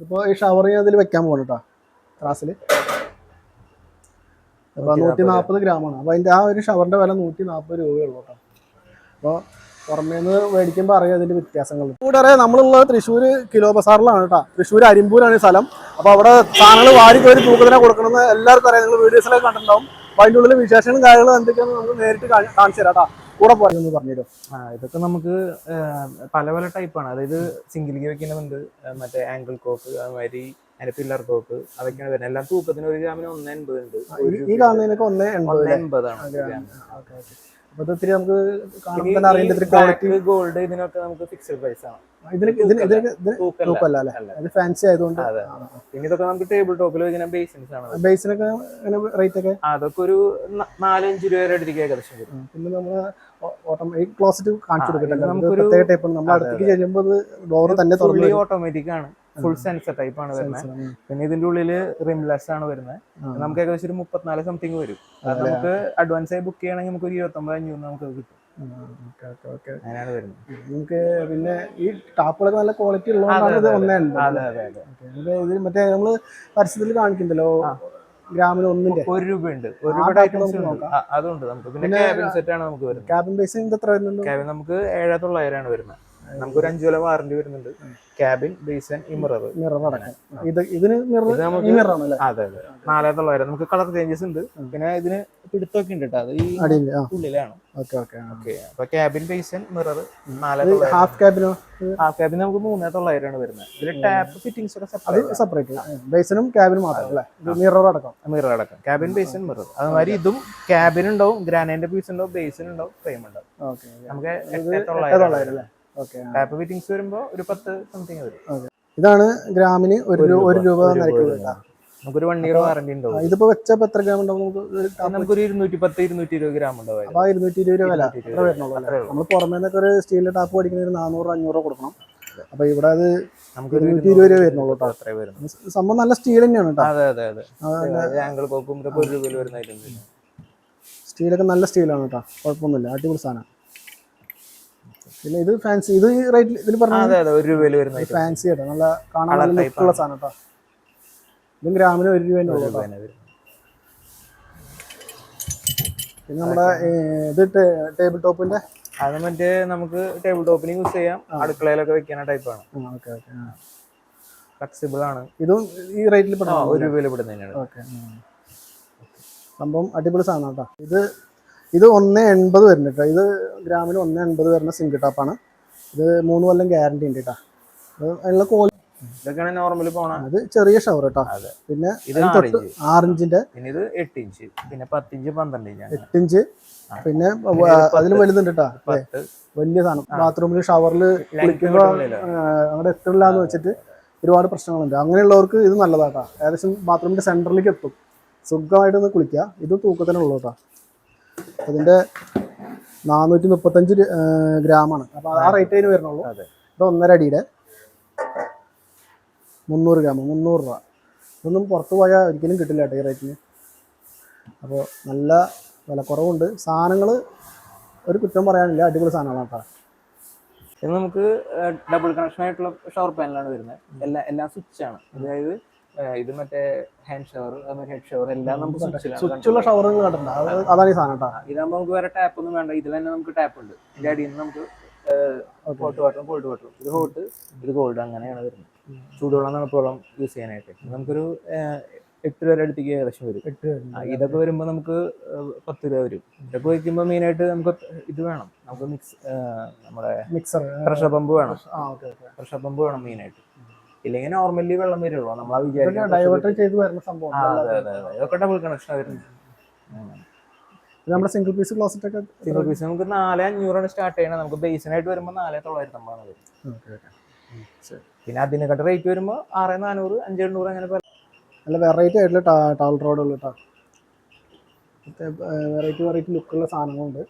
ഇതിപ്പോൾ ഈ ഷവർ അതിൽ വെക്കാൻ പോകണം കേട്ടോ ത്രാസിൽ. അപ്പോൾ 140 ഗ്രാമാണ്. അപ്പോൾ അതിൻ്റെ ആ ഒരു ഷവറിൻ്റെ വില 140 രൂപയുള്ളൂ കേട്ടോ. അപ്പോൾ പുറമേ നിന്ന് മേടിക്കുമ്പോൾ അറിയാം അതിൻ്റെ വ്യത്യാസങ്ങൾ. കൂടാതെ നമ്മളുള്ളത് തൃശ്ശൂർ കിലോ ബസാറിലാണ് കേട്ടോ. തൃശ്ശൂർ അരിമ്പൂരാണ് ഈ സ്ഥലം. അപ്പോൾ അവിടെ സാധനങ്ങൾ വാരി കയറി തൂക്കത്തിനെ കൊടുക്കണമെന്ന് എല്ലാവർക്കും അറിയാം. നിങ്ങൾ വീഡിയോസിലൊക്കെ കണ്ടിട്ടുണ്ടാവും. അപ്പോൾ അതിൻ്റെ ഉള്ളിൽ വിശേഷങ്ങളും കാര്യങ്ങളും എന്തൊക്കെയാണെന്ന് നമുക്ക് നേരിട്ട് കാണിച്ചു തരാം കേട്ടോ. കൂടെ പോരെന്ന് പറഞ്ഞുതരും. ഇതൊക്കെ നമുക്ക് പല പല ടൈപ്പാണ്. അതായത് സിംഗിൾ ഗിയർ വെക്കുന്നുണ്ട്, മറ്റേ ആംഗിൾ കോക്ക്, അതുമാതിരി അതിന്റെ പില്ലർ കോക്ക്, അതൊക്കെയാണ് വരുന്നത്. എല്ലാം തൂക്കത്തിന് 1 ഗ്രാമിന് 1.80 ഉണ്ട്. ഈ കാണുന്നതിനൊക്കെ 1.80 അപ്പൊ ഇത്തിരി നമുക്ക് കാണുമ്പോൾ അറിയേണ്ട ഗോൾഡ് ഇതിനൊക്കെ നമുക്ക് ഫിക്സഡ് പ്രൈസ് ആണ്. തൂക്കല്ല അല്ലേ, അത് ഫാൻസി ആയതുകൊണ്ട്. പിന്നെ ഇതൊക്കെ നമുക്ക് ടേബിൾ ടോപ്പിൽ വെക്കുന്ന ബേസിൻസ് ആണ്. ബേസിനൊക്കെ റേറ്റ് ഒക്കെ അതൊക്കെ ഒരു 4-5 രൂപ വരെ അടുത്തേക്ക് ഏകദേശം വരും. പിന്നെ നമ്മള് ക്ലോസറ്റ് കാണിച്ചു കൊടുക്കട്ടെ. നമ്മൾ അടുത്തേക്ക് ചെല്ലുമ്പോൾ ഡോറ് തന്നെ തുറന്ന് ഓട്ടോമാറ്റിക് ആണ്, ഫുൾ സെൻസർ ടൈപ്പ് ആണ് വരുന്നത്. പിന്നെ ഇതിന്റെ ഉള്ളില് റിംലെസ് ആണ് വരുന്നത്. നമുക്ക് ഏകദേശം ഒരു 34 സംതിങ് വരും. അത് നമുക്ക് അഡ്വാൻസ് ആയി ബുക്ക് ചെയ്യണമെങ്കിൽ നമുക്ക് ഒരു 29,500 നമുക്ക് കിട്ടും. അങ്ങനെയാണ് വരുന്നത്. നമുക്ക് പിന്നെ ഈ ടാപ്പുകളൊക്കെ നല്ല ക്വാളിറ്റി ഉള്ളതുകൊണ്ടാണ് ഇത് 1.80. മറ്റേ നമ്മള് പരസ്യത്തിൽ കാണിക്കുന്നുണ്ടല്ലോ ഗ്രാമിന് 1 രൂപയുണ്ട്. 1 രൂപയുടെ അതുണ്ട് നമുക്ക്. പിന്നെ ക്യാബിൻ സെറ്റ് ആണ് നമുക്ക് വരുന്നത്. ക്യാബിൻ ബേസ് എത്ര വരുന്നുണ്ട്? ക്യാബിൻ നമുക്ക് 7,900 ആണ് വരുന്നത്. നമുക്ക് ഒരു 5 കൊല്ലം വാറന്റി വരുന്നുണ്ട്. ക്യാബിൻ, ബേസ്, മിറർ അടക്കം. ഇതിന് അതെ 4,900. നമുക്ക് കളർ ചേഞ്ചസ് ഉണ്ട്. പിന്നെ ഇതിന് പിടുത്തൊക്കെ ഉണ്ട് കേട്ടോ. അത് ഈ ഉള്ളിലാണ്. അപ്പൊ cabin, base, mirror 4,900. Half cabin നമുക്ക് 3,900 ആണ് വരുന്നത്. ഇതിൽ ടാപ്പ് ഫിറ്റിംഗ്സ് ഒക്കെ സെപ്പറേറ്റ്. ബേസിനും ക്യാബിനും മാത്രം അല്ലേ? മിറർ അടക്കം ക്യാബിൻ, ബേസ്, മിറർ. അതുമാതിരി ഇതും ക്യാബിൻ ഉണ്ടാവും, ഗ്രാനൈറ്റ് പീസ് ഉണ്ടാവും, ബേസിന് ഉണ്ടാവും, ഫ്രെയിം ഉണ്ടാവും. നമുക്ക് 8,900 അല്ലേ? ടാപ്പ് ഫിറ്റിംഗ്സ് വരുമ്പോ ഒരു 10 സംതിങ് വരും. ഇതാണ് ഗ്രാമിന് 1 രൂപ നമുക്കൊരു 1 ഇയർ വാറന്റി ഉണ്ടാവും. ഇതിപ്പോ വെച്ചപ്പോ എത്ര ഗ്രാം ഉണ്ടാവും? നമുക്കൊരു 210-220 ഗ്രാം ഉണ്ടാവും. അപ്പൊ 220 രൂപ വില അത്ര വരണല്ലോ. നമ്മൾ പുറമേ നിന്നൊക്കെ ഒരു സ്റ്റീലിന്റെ ടാപ്പ് പഠിക്കുന്ന 400-500 കൊടുക്കണം. അപ്പൊ ഇവിടെ അത് നമുക്ക് 220 രൂപ വരുന്നുള്ളൂ കേട്ടോ. സംഭവം നല്ല സ്റ്റീൽ തന്നെയാണ് കേട്ടോ. സ്റ്റീലൊക്കെ നല്ല സ്റ്റീലാണ് കേട്ടോ, കുഴപ്പമൊന്നുമില്ല, അടിപൊളി സാധനം. പിന്നെ ഇത് ഫാൻസി, ഇത് റേറ്റ് ഇതിൽ പറഞ്ഞാൽ 1 രൂപയിൽ വരുന്ന ഫാൻസി കേട്ടോ, നല്ല കാണാൻ നല്ല ലുക്കുള്ള സാധനം കേട്ടോ. ഇതും ഗ്രാമിന് 1 രൂപ ഉള്ളൂ. പിന്നെ നമ്മുടെ ഇത് ടേബിൾ ടോപ്പിന്റെ അത് മറ്റേ നമുക്ക് ടേബിൾ ടോപ്പിന് യൂസ് ചെയ്യാം, അടുക്കളയിലൊക്കെ വെക്കുന്ന ടൈപ്പാണ്. ഫ്ലെക്സിബിൾ ആണ്. ഇതും ഈ റേറ്റിൽ 1 രൂപയിൽ പെടുന്നതിനാണ്. സംഭവം അടിപൊളി സാധനം കേട്ടോ. ഇത് 1.80 വരുന്നുണ്ട് കേട്ടോ. ഇത് ഗ്രാമിന് 1.80 വരുന്ന സിംഗിൾ ടാപ്പാണ്. ഇത് 3 കൊല്ലം ഗ്യാരണ്ടി ഉണ്ട് കേട്ടോ. അതിനുള്ള ക്വാളിറ്റി ഇതൊക്കെയാണ് നോർമലി പോണ. അത് ചെറിയ ഷവർ കേട്ടോ. പിന്നെ ഇത് 6 ഇഞ്ചിന്റെ, പിന്നെ ഇത് 8 ഇഞ്ച്, പിന്നെ 10 ഇഞ്ച്, 12 ഇഞ്ച്, 8 ഇഞ്ച്. പിന്നെ അതിലും വലുതുണ്ട് കേട്ടോ, വലിയ സാധനം. ബാത്റൂമിൽ ഷവറിൽ കുളിക്കുമ്പോൾ അങ്ങോട്ട് എത്തില്ല എന്ന് വെച്ചിട്ട് ഒരുപാട് പ്രശ്നങ്ങളുണ്ട്. അങ്ങനെയുള്ളവർക്ക് ഇത് നല്ലതാട്ടോ. ഏകദേശം ബാത്റൂമിന്റെ സെന്ററിലേക്ക് എത്തും, സുഖമായിട്ടൊന്ന് കുളിക്കുക. ഇത് തൂക്കത്തിനുള്ളൂ കേട്ടോ. അതിന്റെ 435 ഗ്രാമാണ്. അപ്പൊ ആ റേറ്റ് അതിന് വരുന്നുള്ളൂ. ഇത് 1.5 അടിയുടെ 300 ഗ്രാം 300 രൂപ. ഇതൊന്നും പുറത്ത് പോയാൽ ഒരിക്കലും കിട്ടില്ല കേട്ടോ ഈ റേറ്റിന്. അപ്പോൾ നല്ല വിലക്കുറവുണ്ട്. സാധനങ്ങൾ ഒരു കുറ്റം പറയാനില്ല, അടിപൊളി സാധനങ്ങളാണ് കേട്ടോ. ഇത് നമുക്ക് ഡബിൾ കണക്ഷൻ ആയിട്ടുള്ള ഷവർ പാനലാണ് വരുന്നത്. എല്ലാം സ്വിച്ചാണ്. അതായത് ഇത് മറ്റേ ഹാൻഡ് ഷവർ, ഹെഡ് ഷവർ എല്ലാം നമുക്ക് സ്വിച്ചുള്ള ഷവറുകൾ കണ്ടിട്ടുണ്ട്. അതാണ് ഈ സാധനം കേട്ടോ. ഇതാകുമ്പോൾ നമുക്ക് വേറെ ടാപ്പ് ഒന്നും വേണ്ട. ഇതിൽ തന്നെ നമുക്ക് ടാപ്പ് ഉണ്ട്. ഇതിന്റെ അടിയിൽ നിന്ന് നമുക്ക് ഹോട്ട് വാട്ടറും കോൾഡ് വാട്ടറും. ഇത് ഹോട്ട്, ഇത് കോൾഡ്, അങ്ങനെയാണ് വരുന്നത്. ചൂടുവെള്ളം തണുപ്പുവെള്ളം യൂസ് ചെയ്യാനായിട്ട് നമുക്കൊരു 8 രൂപ അടുത്തേക്ക് ഏകദേശം വരും. ഇതൊക്കെ വരുമ്പോൾ നമുക്ക് 10 രൂപ വരും. ഇതൊക്കെ വയ്ക്കുമ്പോൾ മെയിനായിട്ട് നമുക്ക് ഇത് വേണം, നമുക്ക് നമ്മുടെ പ്രഷർ പമ്പ് വേണം. പ്രഷർ പമ്പ് വേണം മെയിനായിട്ട്. ഇല്ലെങ്കിൽ നോർമലി വെള്ളം വരുള്ളൂ. നമ്മൾ ഇതൊക്കെ ഡബിൾ കണക്ഷൻ വരുന്നത്. നമ്മുടെ സിംഗിൾ പീസ് ക്ലോസറ്റ് ഒക്കെ സിംഗിൾ പീസ് നമുക്ക് 4,500 സ്റ്റാർട്ട് ചെയ്യണം. നമുക്ക് ബേസിനായിട്ട് വരുമ്പോൾ 4,950 വരും. പിന്നെ അതിനെക്കാട്ട് റേറ്റ് വരുമ്പോൾ 6,400, 5,800 അങ്ങനെ. നല്ല വെറൈറ്റി ആയിട്ടുള്ള ടൗൾ റോഡുള്ള കേട്ടോ. വെറൈറ്റി ലുക്കുള്ള സാധനങ്ങളുണ്ട്.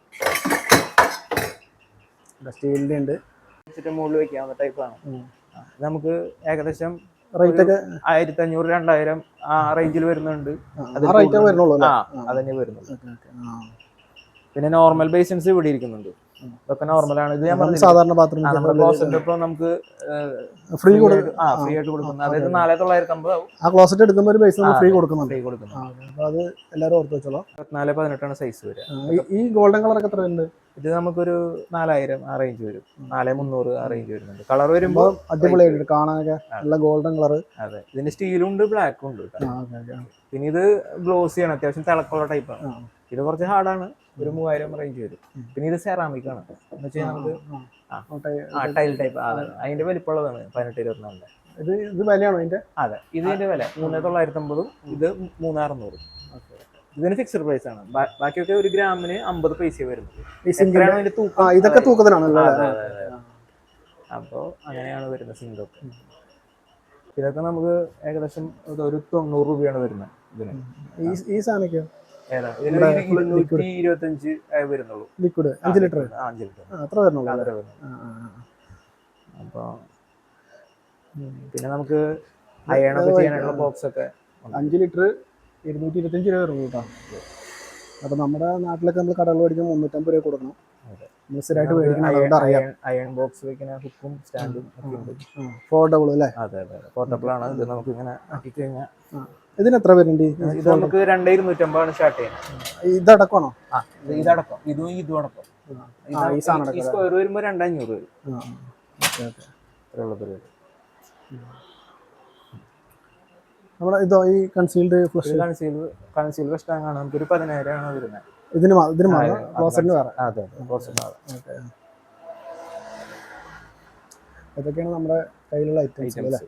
സ്റ്റീലിൻ്റെ ഉണ്ട്. മുകളിൽ വെക്കാവുന്ന ടൈപ്പാണ്. നമുക്ക് ഏകദേശം റേറ്റ് ഒക്കെ 1,500, 2,000 ആ റേഞ്ചിൽ വരുന്നുണ്ട്. അതന്നെ വരുന്നുള്ളൂ. പിന്നെ നോർമൽ ബേസിൻസ് ഇവിടെ ഇരിക്കുന്നുണ്ട്. ഇതൊക്കെ നോർമലാണ്. ഇത് ഞാൻ പറഞ്ഞില്ലേ, സാധാരണ ബാത്റൂം നമ്മുടെ ക്ലോസറ്റ് ഇപ്പൊ നമുക്ക് ഫ്രീ ഫ്രീ ആയിട്ട് കൊടുക്കുന്നത്. അതായത് 4950 ആവും. ആ ക്ലോസറ്റ് എടുക്കുമ്പോൾ ഒരു പൈസ നമ്മൾ ഫ്രീ കൊടുക്കുന്നുണ്ട്. ഫ്രീ കൊടുക്കുന്നത്. അപ്പോൾ അത് എല്ലാവരും ഓർത്ത് വെച്ചോളാം. 14-18 സൈസ് വരിക. ഈ ഗോൾഡൻ കളറൊക്കെ എത്ര ഉണ്ട്? ഇത് നമുക്കൊരു 4000 ആ റേഞ്ച് വരും. 4300 ആ റേഞ്ച് വരുന്നുണ്ട്. കളർ വരുമ്പോൾ അടിപൊളിയായിട്ട് കാണാനൊക്കെ നല്ല ഗോൾഡൻ കളർ. അതെ, ഇതിന് സ്റ്റീലും ഉണ്ട് ബ്ലാക്കും ഉണ്ട്. പിന്നെ ഇത് ഗ്ലോസിയാണ്, അത്യാവശ്യം തിളക്കമുള്ള ടൈപ്പാണ്. ഇത് കുറച്ച് ഹാർഡാണ്, ഒരു 3000 റേഞ്ച് വരും. പിന്നെ ഇത് സെറാമിക് ആണ്, എന്ന് വെച്ചാൽ നമുക്ക് ടൈൽ ടൈപ്പ്. അതിന്റെ വലിപ്പമുള്ളതാണ് 18-24. ഇത് വിലയാണോ ഇതിന്റെ? അതെ, ഇതിന്റെ വില 3950, ഇത് 3600. ഇതിന് ഫിക്സഡ് പ്രൈസ് ആണ്. ബാക്കിയൊക്കെ ഒരു ഗ്രാമിന് 50 പൈസ വരുന്നത്. ഇതൊക്കെ തൂക്കത്തിനാണല്ലോ. അപ്പോ അങ്ങനെയാണ് വരുന്നത് സിങ്കൊക്കെ. ഇതൊക്കെ നമുക്ക് ഏകദേശം ഒരു 90 രൂപയാണ് വരുന്നത് ഇതിന്. ഈ സാധനമൊക്കെയോ? ഏതാ? ഇതിന് 225 വരുന്നുള്ളൂ. Liquid 5 litre. 5 ലിറ്റർ അത്ര വരുന്നുള്ളൂ. അപ്പൊ പിന്നെ നമുക്ക് അയണൊക്കെ ചെയ്യാനായിട്ടുള്ള ബോക്സ് ഒക്കെ 5 ലിറ്റർ 225 രൂപ വരുന്നു കേട്ടോ. അപ്പൊ നമ്മുടെ നാട്ടിലൊക്കെ നമ്മൾ കടകൾ മേടിക്കുമ്പോൾ 350 രൂപ കൊടുക്കണം. സ്ഥിരമായിട്ട് മേടിക്കണം. അയൺ ബോക്സ് വെക്കുന്ന ഹുക്കും സ്റ്റാൻഡും ഒക്കെ ഉണ്ട്. ഫോൾഡബിൾ അല്ലേ? അതെ അതെ, പോർട്ടബിൾ ആണ്. ഇത് നമുക്ക് ഇങ്ങനെ ആക്കി കഴിഞ്ഞാൽ ഇതിന് എത്ര വരുന്നുണ്ട്? ഇത് നമുക്ക് 2250 സ്റ്റാർട്ട് ചെയ്യുന്നത്. ഇതടക്കമാണോ? ഇതടക്കം, ഇതും അടക്കം. ഈ സ്ക്വയർ വരുമ്പോൾ 2500 വരും. നമ്മുടെ ഇതോ ഈ കൺസീൽഡ് ഫ്ലഷ് ടാങ്ക് ആണ്, നമുക്കൊരു 10000 ആണ് വരുന്നത്. ഇതിന് ക്ലോസറ്റിന് വേറെ. അതെ, ഇതൊക്കെയാണ് നമ്മുടെ കയ്യിലുള്ള ഐറ്റംസ് അല്ലേ?